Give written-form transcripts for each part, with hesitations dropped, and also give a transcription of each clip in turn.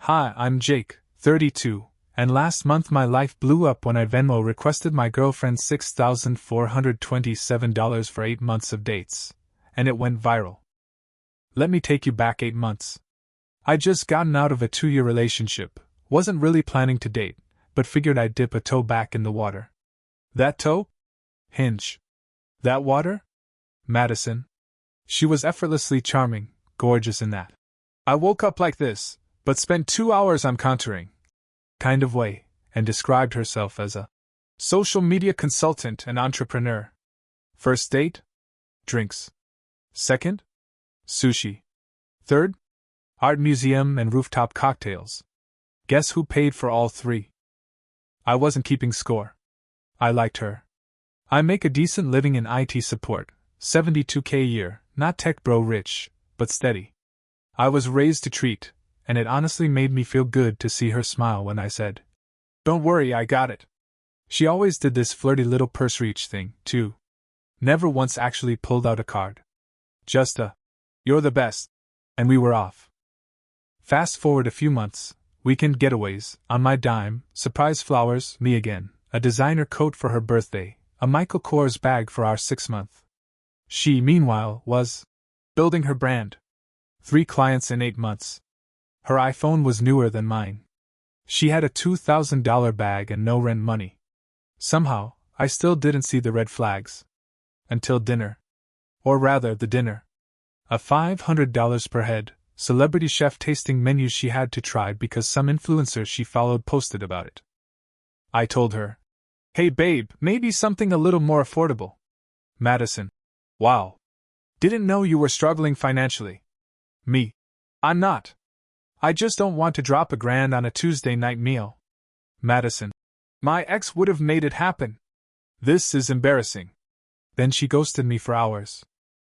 Hi, I'm Jake, 32, and last month my life blew up when I Venmo requested my girlfriend $6,427 for 8 months of dates, and it went viral. Let me take you back 8 months. I'd just gotten out of a 2-year relationship, wasn't really planning to date, but figured I'd dip a toe back in the water. That toe? Hinge. That water? Madison. She was effortlessly charming, gorgeous in that. I woke up like this, but spent 2 hours on contouring kind of way, and described herself as a social media consultant and entrepreneur. First date? Drinks. Second? Sushi. Third? Art museum and rooftop cocktails. Guess who paid for all 3? I wasn't keeping score. I liked her. I make a decent living in IT support, $72K a year, not tech bro rich, but steady. I was raised to treat, and it honestly made me feel good to see her smile when I said, "Don't worry, I got it." She always did this flirty little purse reach thing, too. Never once actually pulled out a card. Just a, "You're the best," and we were off. Fast forward a few months, weekend getaways, on my dime, surprise flowers, me again, a designer coat for her birthday, a Michael Kors bag for our 6-month. She, meanwhile, was building her brand. 3 clients in 8 months. Her iPhone was newer than mine. She had a $2,000 bag and no rent money. Somehow, I still didn't see the red flags. Until dinner. Or rather, the dinner. A $500 per head, celebrity chef tasting menu she had to try because some influencer she followed posted about it. I told her, "Hey babe, maybe something a little more affordable." Madison. Wow. Didn't know you were struggling financially. Me. I'm not. I just don't want to drop $1,000 on a Tuesday night meal. Madison. My ex would have made it happen. This is embarrassing. Then she ghosted me for hours.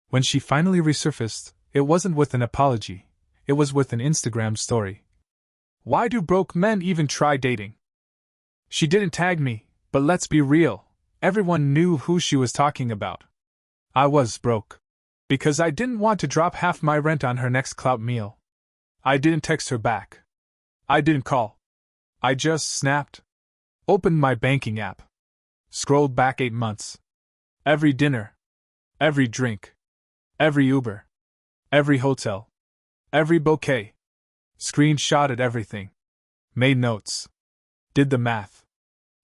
When she finally resurfaced, it wasn't with an apology, it was with an Instagram story. Why do broke men even try dating? She didn't tag me, but let's be real, everyone knew who she was talking about. I was broke. Because I didn't want to drop half my rent on her next clout meal. I didn't text her back. I didn't call. I just snapped. Opened my banking app. Scrolled back 8 months. Every dinner. Every drink. Every Uber. Every hotel. Every bouquet. Screenshotted everything. Made notes. Did the math.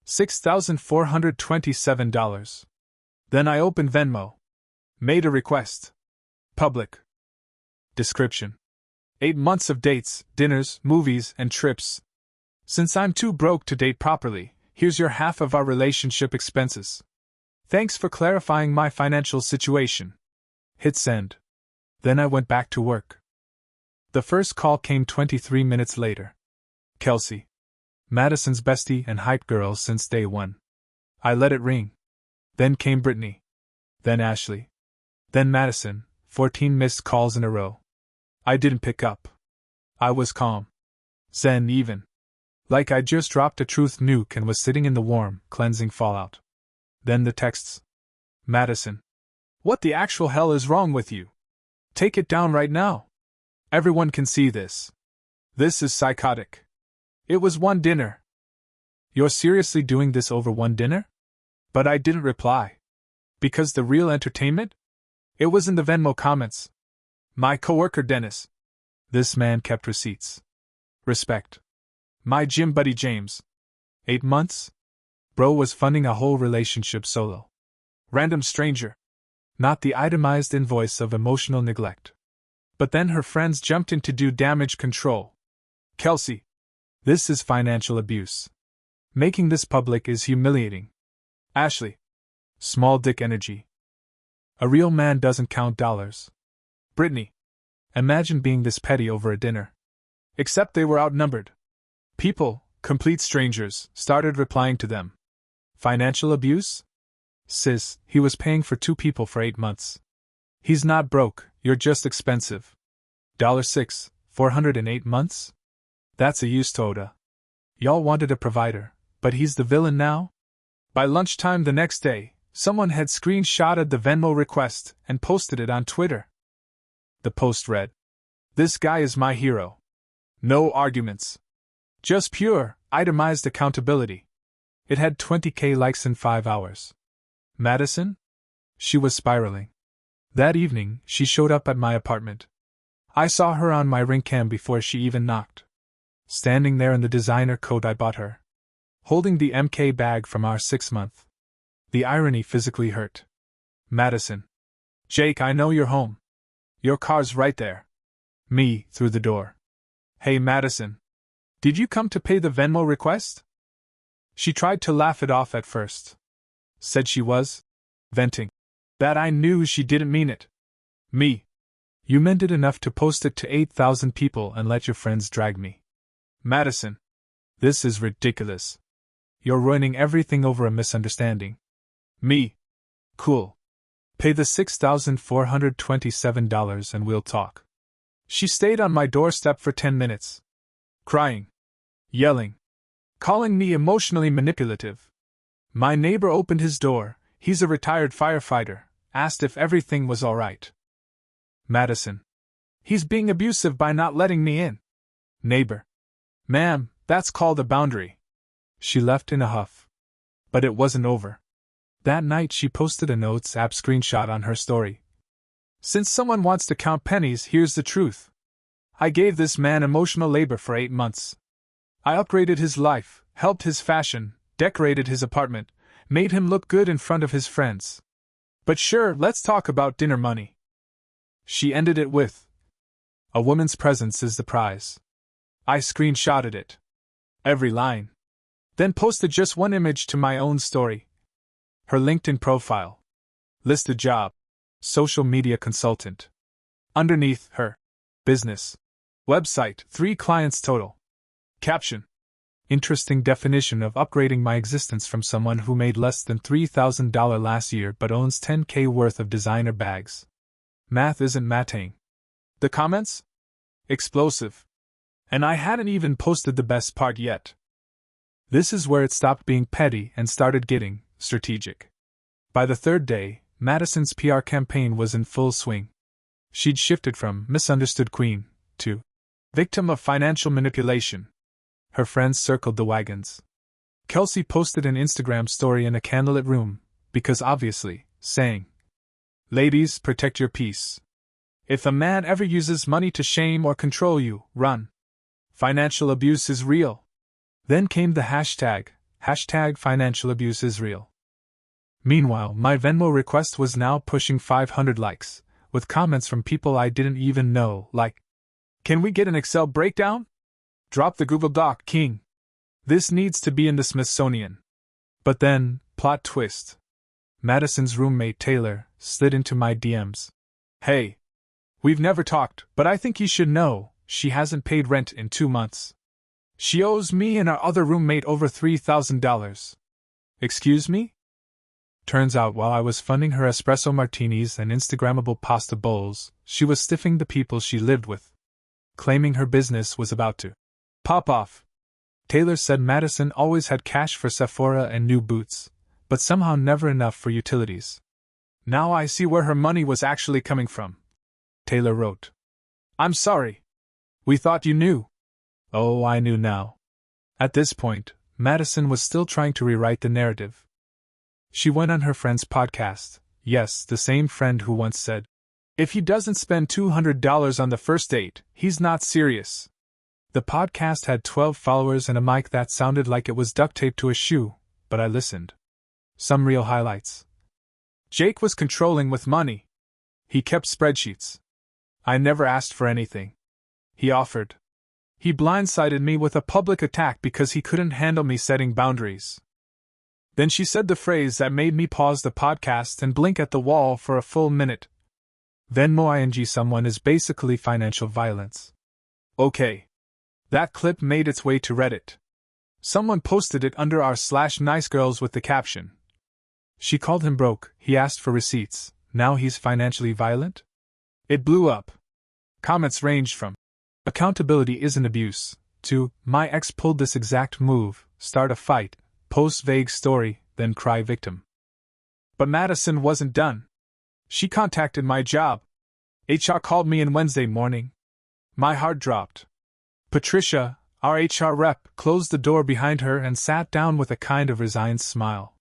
$6,427. Then I opened Venmo. Made a request. Public. Description. 8 months of dates, dinners, movies, and trips. Since I'm too broke to date properly, here's your half of our relationship expenses. Thanks for clarifying my financial situation. Hit send. Then I went back to work. The first call came 23 minutes later. Kelsey. Madison's bestie and hype girl since day one. I let it ring. Then came Brittany. Then Ashley. Then Madison, 14 missed calls in a row. I didn't pick up. I was calm. Zen even. Like I just dropped a truth nuke and was sitting in the warm, cleansing fallout. Then the texts. Madison. What the actual hell is wrong with you? Take it down right now. Everyone can see this. This is psychotic. It was one dinner. You're seriously doing this over one dinner? But I didn't reply. Because the real entertainment? It was in the Venmo comments. My coworker Dennis. This man kept receipts. Respect. My gym buddy James. 8 months? Bro was funding a whole relationship solo. Random stranger. Not the itemized invoice of emotional neglect. But then her friends jumped in to do damage control. Kelsey. This is financial abuse. Making this public is humiliating. Ashley. Small dick energy. A real man doesn't count dollars. Brittany. Imagine being this petty over a dinner. Except they were outnumbered. People, complete strangers, started replying to them. Financial abuse? Sis, he was paying for 2 people for 8 months. He's not broke, you're just expensive. $6, 408 months? That's a used Toda. Y'all wanted a provider, but he's the villain now? By lunchtime the next day, someone had screenshotted the Venmo request and posted it on Twitter. The post read, "This guy is my hero. No arguments. Just pure, itemized accountability. It had 20K likes in 5 hours. Madison? She was spiraling. That evening, she showed up at my apartment. I saw her on my ring cam before she even knocked. Standing there in the designer coat I bought her. Holding the MK bag from our 6-month. The irony physically hurt. Madison. Jake, I know you're home. Your car's right there. Me, through the door. Hey Madison. Did you come to pay the Venmo request? She tried to laugh it off at first. Said she was. Venting. That I knew she didn't mean it. Me. You meant it enough to post it to 8,000 people and let your friends drag me. Madison. This is ridiculous. You're ruining everything over a misunderstanding. Me. Cool. Pay the $6,427 and we'll talk. She stayed on my doorstep for 10 minutes. Crying. Yelling. Calling me emotionally manipulative. My neighbor opened his door, he's a retired firefighter, asked if everything was all right. Madison. He's being abusive by not letting me in. Neighbor. Ma'am, that's called a boundary. She left in a huff. But it wasn't over. That night she posted a Notes app screenshot on her story. Since someone wants to count pennies, here's the truth. I gave this man emotional labor for 8 months. I upgraded his life, helped his fashion, decorated his apartment, made him look good in front of his friends. But sure, let's talk about dinner money. She ended it with, a woman's presence is the prize. I screenshotted it. Every line. Then posted just one image to my own story. Her LinkedIn profile. Listed job. Social media consultant. Underneath, her business. Website, 3 clients total. Caption. Interesting definition of upgrading my existence from someone who made less than $3,000 last year but owns $10K worth of designer bags. Math isn't matting. The comments? Explosive. And I hadn't even posted the best part yet. This is where it stopped being petty and started getting strategic. By the 3rd day, Madison's PR campaign was in full swing. She'd shifted from misunderstood queen to victim of financial manipulation. Her friends circled the wagons. Kelsey posted an Instagram story in a candlelit room, because obviously, saying, "Ladies, protect your peace. If a man ever uses money to shame or control you, run. Financial abuse is real." Then came the hashtag financial abuse is real. Meanwhile, my Venmo request was now pushing 500 likes, with comments from people I didn't even know, like, "Can we get an Excel breakdown? Drop the Google Doc, King. This needs to be in the Smithsonian." But then, plot twist. Madison's roommate Taylor slid into my DMs. "Hey. We've never talked, but I think you should know, she hasn't paid rent in 2 months. She owes me and our other roommate over $3,000. Excuse me?" Turns out while I was funding her espresso martinis and Instagrammable pasta bowls, she was stiffing the people she lived with. Claiming her business was about to pop off. Taylor said Madison always had cash for Sephora and new boots, but somehow never enough for utilities. "Now I see where her money was actually coming from," Taylor wrote. "I'm sorry. We thought you knew." Oh, I knew now. At this point, Madison was still trying to rewrite the narrative. She went on her friend's podcast, yes, the same friend who once said, "If he doesn't spend $200 on the first date, he's not serious." The podcast had 12 followers and a mic that sounded like it was duct taped to a shoe, but I listened. Some real highlights. Jake was controlling with money. He kept spreadsheets. I never asked for anything. He offered. He blindsided me with a public attack because he couldn't handle me setting boundaries. Then she said the phrase that made me pause the podcast and blink at the wall for a full minute. Venmo ing someone is basically financial violence. Okay. That clip made its way to Reddit. Someone posted it under r/nicegirls with the caption, "She called him broke, he asked for receipts, now he's financially violent?" It blew up. Comments ranged from, "Accountability isn't abuse," to, "My ex pulled this exact move, start a fight, post vague story, then cry victim." But Madison wasn't done. She contacted my job. HR called me in Wednesday morning. My heart dropped. Patricia, our HR rep, closed the door behind her and sat down with a kind of resigned smile.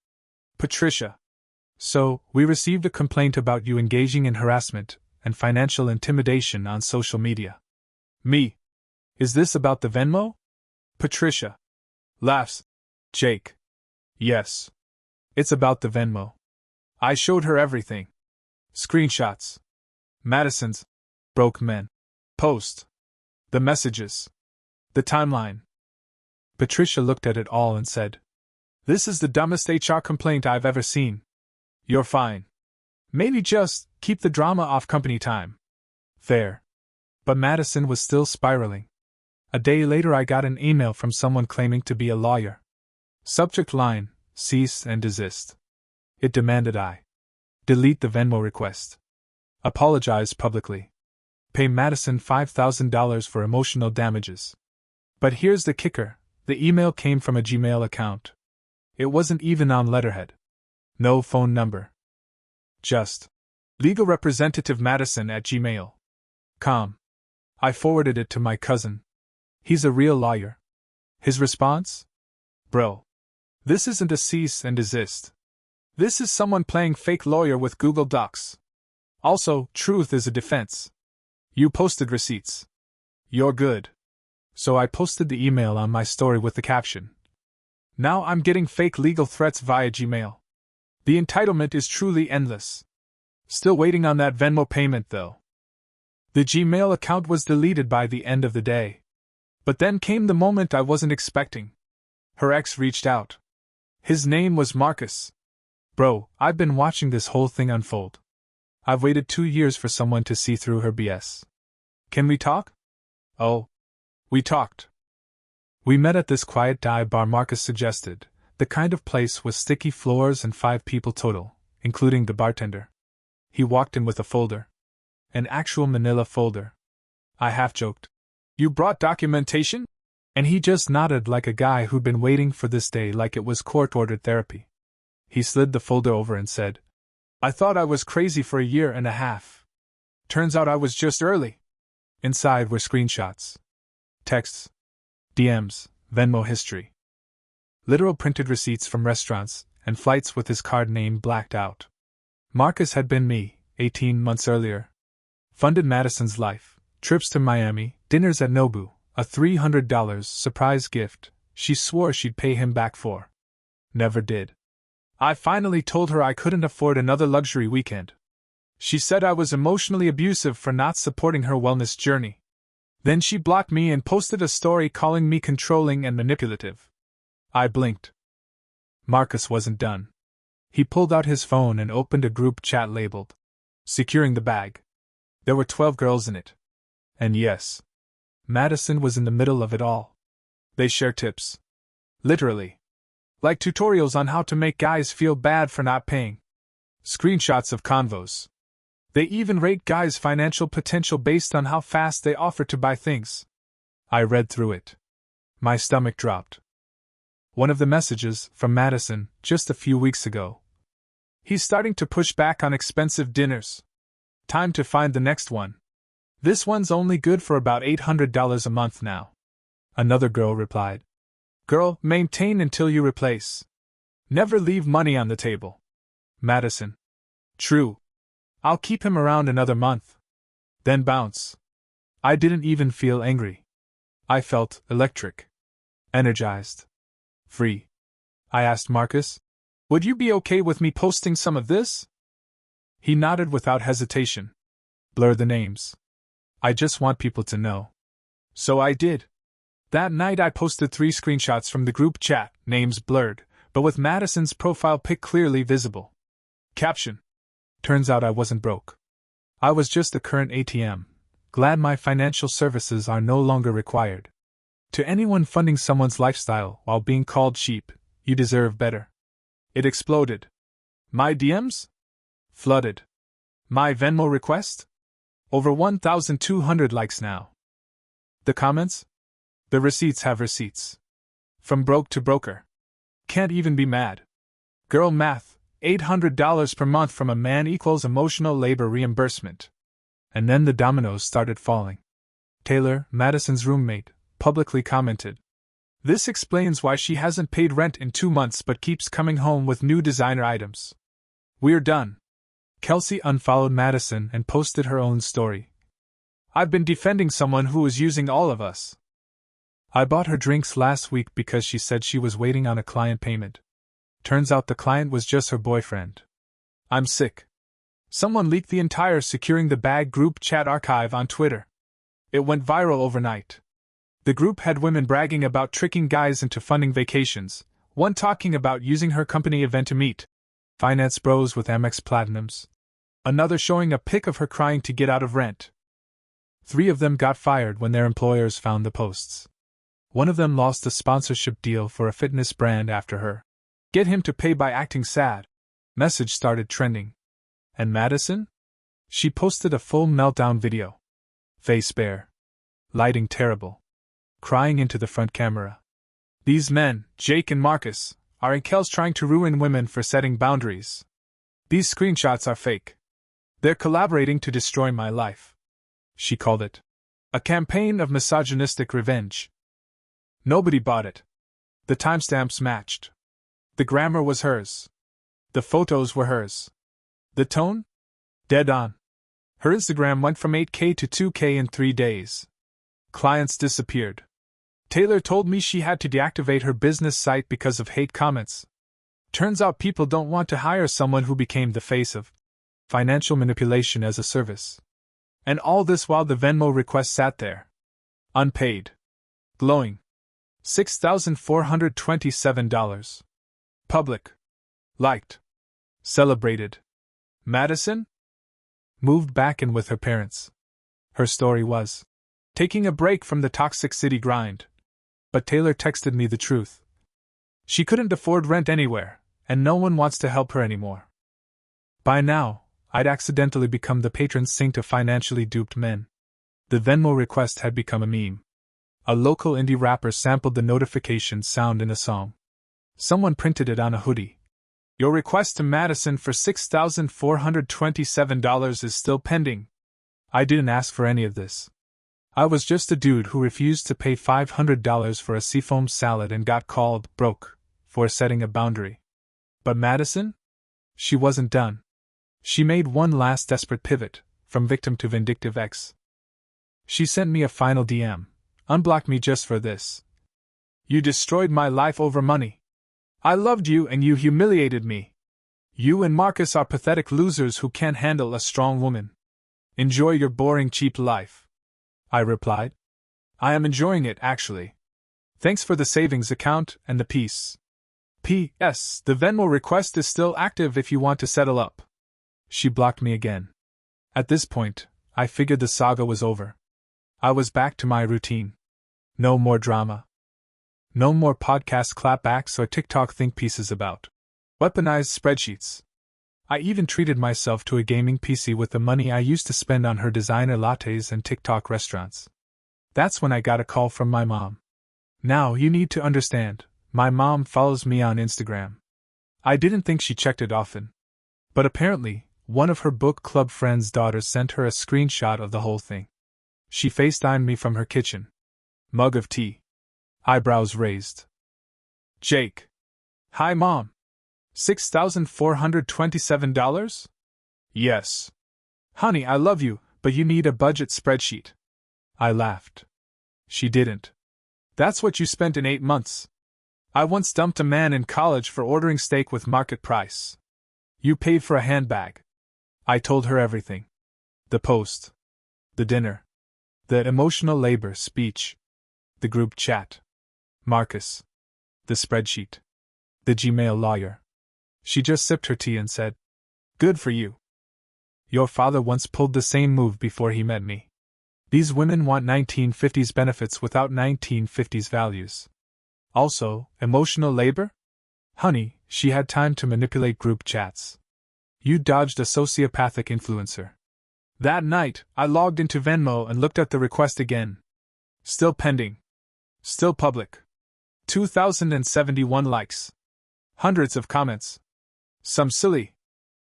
Patricia. So, we received a complaint about you engaging in harassment and financial intimidation on social media. Me. Is this about the Venmo? Patricia. Laughs. Jake. Yes. It's about the Venmo. I showed her everything. Screenshots. Madison's broke men post. The messages. The timeline. Patricia looked at it all and said, "This is the dumbest HR complaint I've ever seen. You're fine. Maybe just keep the drama off company time." Fair. But Madison was still spiraling. A day later I got an email from someone claiming to be a lawyer. Subject line, cease and desist. It demanded I delete the Venmo request, apologize publicly, pay Madison $5,000 for emotional damages. But here's the kicker, the email came from a Gmail account. It wasn't even on letterhead. No phone number. Just legal representative Madison at gmail.com. I forwarded it to my cousin. He's a real lawyer. His response? Bro. This isn't a cease and desist. This is someone playing fake lawyer with Google Docs. Also, truth is a defense. You posted receipts. You're good. So I posted the email on my story with the caption. Now I'm getting fake legal threats via Gmail. The entitlement is truly endless. Still waiting on that Venmo payment though. The Gmail account was deleted by the end of the day. But then came the moment I wasn't expecting. Her ex reached out. His name was Marcus. Bro, I've been watching this whole thing unfold. I've waited 2 years for someone to see through her BS. Can we talk? Oh. We talked. We met at this quiet dive bar Marcus suggested, the kind of place with sticky floors and 5 people total, including the bartender. He walked in with a folder. An actual manila folder. I half-joked. You brought documentation? And he just nodded like a guy who'd been waiting for this day like it was court-ordered therapy. He slid the folder over and said, I thought I was crazy for a year and a half. Turns out I was just early. Inside were screenshots. Texts. DMs, Venmo history. Literal printed receipts from restaurants, and flights with his card name blacked out. Marcus had been me, 18 months earlier. Funded Madison's life, trips to Miami, dinners at Nobu, a $300 surprise gift she swore she'd pay him back for. Never did. I finally told her I couldn't afford another luxury weekend. She said I was emotionally abusive for not supporting her wellness journey. Then she blocked me and posted a story calling me controlling and manipulative. I blinked. Marcus wasn't done. He pulled out his phone and opened a group chat labeled Securing the Bag. There were 12 girls in it. And yes, Madison was in the middle of it all. They share tips. Literally. Like tutorials on how to make guys feel bad for not paying. Screenshots of convos. They even rate guys' financial potential based on how fast they offer to buy things. I read through it. My stomach dropped. One of the messages, from Madison, just a few weeks ago. He's starting to push back on expensive dinners. Time to find the next one. This one's only good for about $800 a month now. Another girl replied. Girl, maintain until you replace. Never leave money on the table. Madison. True. I'll keep him around another month. Then bounce. I didn't even feel angry. I felt electric. Energized. Free. I asked Marcus, would you be okay with me posting some of this? He nodded without hesitation. Blur the names. I just want people to know. So I did. That night I posted 3 screenshots from the group chat, names blurred, but with Madison's profile pic clearly visible. Caption. Turns out I wasn't broke. I was just a current ATM, glad my financial services are no longer required. To anyone funding someone's lifestyle while being called cheap, you deserve better. It exploded. My DMs? Flooded. My Venmo request? Over 1,200 likes now. The comments? The receipts have receipts. From broke to broker. Can't even be mad. Girl math, $800 per month from a man equals emotional labor reimbursement. And then the dominoes started falling. Taylor, Madison's roommate, publicly commented. This explains why she hasn't paid rent in 2 months but keeps coming home with new designer items. We're done. Kelsey unfollowed Madison and posted her own story. I've been defending someone who was using all of us. I bought her drinks last week because she said she was waiting on a client payment. Turns out the client was just her boyfriend. I'm sick. Someone leaked the entire Securing the Bag group chat archive on Twitter. It went viral overnight. The group had women bragging about tricking guys into funding vacations, one talking about using her company event to meet finance bros with Amex Platinums, another showing a pic of her crying to get out of rent. 3 of them got fired when their employers found the posts. One of them lost a sponsorship deal for a fitness brand after her "Get him to pay by acting sad" message started trending. And Madison? She posted a full meltdown video. Face bare. Lighting terrible. Crying into the front camera. These men, Jake and Marcus, are incels trying to ruin women for setting boundaries. These screenshots are fake. They're collaborating to destroy my life. She called it a campaign of misogynistic revenge. Nobody bought it. The timestamps matched. The grammar was hers. The photos were hers. The tone? Dead on. Her Instagram went from 8K to 2K in 3 days. Clients disappeared. Taylor told me she had to deactivate her business site because of hate comments. Turns out people don't want to hire someone who became the face of financial manipulation as a service. And all this while the Venmo request sat there. Unpaid. Glowing. $6,427. Public. Liked. Celebrated. Madison? Moved back in with her parents. Her story was taking a break from the toxic city grind. But Taylor texted me the truth. She couldn't afford rent anywhere, and no one wants to help her anymore. By now, I'd accidentally become the patron saint of financially duped men. The Venmo request had become a meme. A local indie rapper sampled the notification sound in a song. Someone printed it on a hoodie. Your request to Madison for $6,427 is still pending. I didn't ask for any of this. I was just a dude who refused to pay $500 for a seafoam salad and got called broke for setting a boundary. But Madison? She wasn't done. She made one last desperate pivot, from victim to vindictive ex. She sent me a final DM. Unblock me just for this. You destroyed my life over money. I loved you and you humiliated me. You and Marcus are pathetic losers who can't handle a strong woman. Enjoy your boring, cheap life. I replied. I am enjoying it, actually. Thanks for the savings account and the peace. P.S. The Venmo request is still active if you want to settle up. She blocked me again. At this point, I figured the saga was over. I was back to my routine. No more drama. No more podcast clapbacks or TikTok think pieces about weaponized spreadsheets. I even treated myself to a gaming PC with the money I used to spend on her designer lattes and TikTok restaurants. That's when I got a call from my mom. Now you need to understand, my mom follows me on Instagram. I didn't think she checked it often. But apparently, one of her book club friend's daughters sent her a screenshot of the whole thing. She FaceTimed me from her kitchen. Mug of tea. Eyebrows raised. Jake. Hi, Mom. $6,427? Yes. Honey, I love you, but you need a budget spreadsheet. I laughed. She didn't. That's what you spent in 8 months. I once dumped a man in college for ordering steak with market price. You paid for a handbag. I told her everything. The post. The dinner. The emotional labor speech. The group chat. Marcus. The spreadsheet. The Gmail lawyer. She just sipped her tea and said, Good for you. Your father once pulled the same move before he met me. These women want 1950s benefits without 1950s values. Also, emotional labor? Honey, she had time to manipulate group chats. You dodged a sociopathic influencer. That night, I logged into Venmo and looked at the request again. Still pending. Still public. 2,071 likes. Hundreds of comments. Some silly.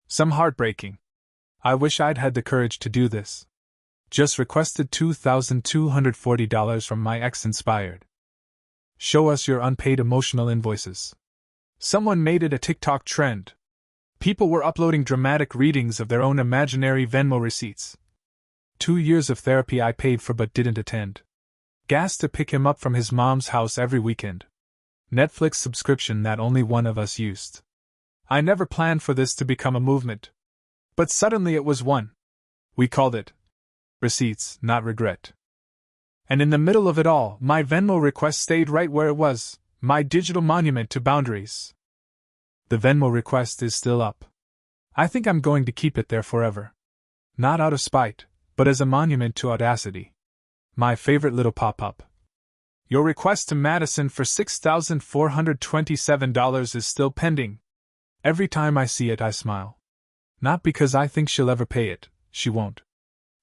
Some heartbreaking. I wish I'd had the courage to do this. Just requested $2,240 from my ex inspired. Show us your unpaid emotional invoices. Someone made it a TikTok trend. People were uploading dramatic readings of their own imaginary Venmo receipts. 2 years of therapy I paid for but didn't attend. Gas to pick him up from his mom's house every weekend. Netflix subscription that only one of us used. I never planned for this to become a movement. But suddenly it was one. We called it receipts, not regret. And in the middle of it all, my Venmo request stayed right where it was, my digital monument to boundaries. The Venmo request is still up. I think I'm going to keep it there forever. Not out of spite, but as a monument to audacity. My favorite little pop-up. Your request to Madison for $6,427 is still pending. Every time I see it, I smile. Not because I think she'll ever pay it, she won't.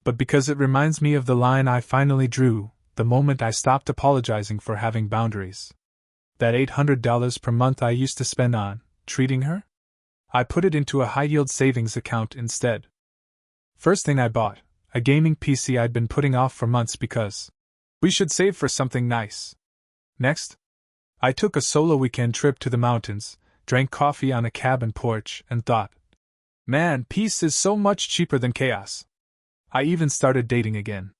But because it reminds me of the line I finally drew, the moment I stopped apologizing for having boundaries. That $800 per month I used to spend on treating her? I put it into a high-yield savings account instead. First thing I bought, a gaming PC I'd been putting off for months because we should save for something nice. Next, I took a solo weekend trip to the mountains, drank coffee on a cabin porch, and thought, man, peace is so much cheaper than chaos. I even started dating again.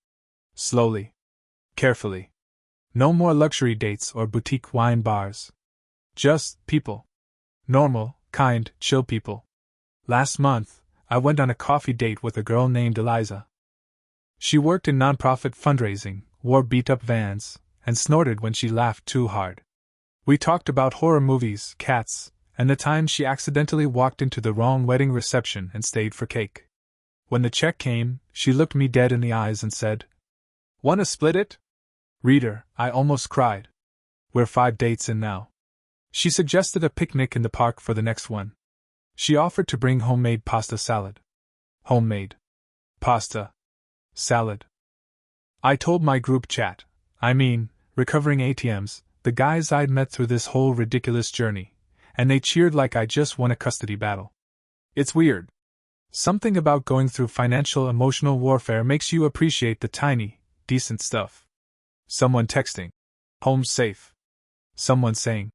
Slowly. Carefully. No more luxury dates or boutique wine bars. Just people. Normal, kind, chill people. Last month, I went on a coffee date with a girl named Eliza. She worked in nonprofit fundraising, wore beat-up Vans, and snorted when she laughed too hard. We talked about horror movies, cats, and the time she accidentally walked into the wrong wedding reception and stayed for cake. When the check came, she looked me dead in the eyes and said, "Wanna split it?" Reader, I almost cried. We're 5 dates in now. She suggested a picnic in the park for the next one. She offered to bring homemade pasta salad. Homemade pasta salad. I told my group chat, recovering ATMs, the guys I'd met through this whole ridiculous journey, and they cheered like I just won a custody battle. It's weird. Something about going through financial emotional warfare makes you appreciate the tiny, decent stuff. Someone texting, "Home's safe." Someone saying,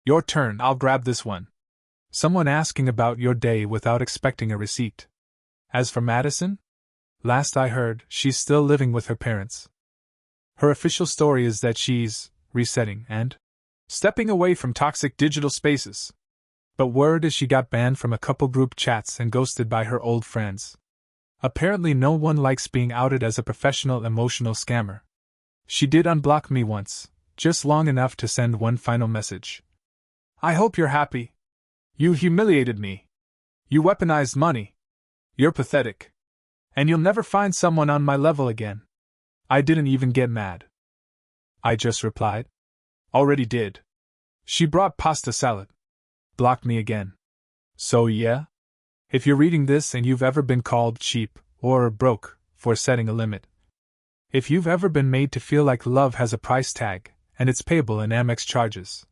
"Your turn, I'll grab this one." Someone asking about your day without expecting a receipt. As for Madison? Last I heard, she's still living with her parents. Her official story is that she's resetting and stepping away from toxic digital spaces. But word is she got banned from a couple group chats and ghosted by her old friends. Apparently no one likes being outed as a professional emotional scammer. She did unblock me once, just long enough to send one final message. "I hope you're happy. You humiliated me. You weaponized money. You're pathetic. And you'll never find someone on my level again." I didn't even get mad. I just replied, "Already did." She brought pasta salad. Blocked me again. So yeah? If you're reading this and you've ever been called cheap or broke for setting a limit. If you've ever been made to feel like love has a price tag and it's payable in Amex charges.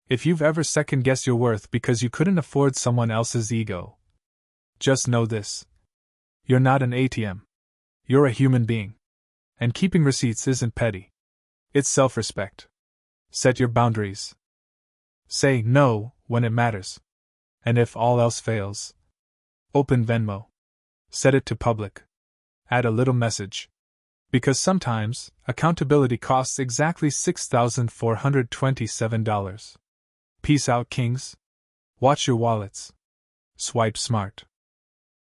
If you've ever second-guessed your worth because you couldn't afford someone else's ego. Just know this. You're not an ATM. You're a human being. And keeping receipts isn't petty. It's self-respect. Set your boundaries. Say no when it matters. And if all else fails, open Venmo. Set it to public. Add a little message. Because sometimes, accountability costs exactly $6,427. Peace out, kings. Watch your wallets. Swipe smart.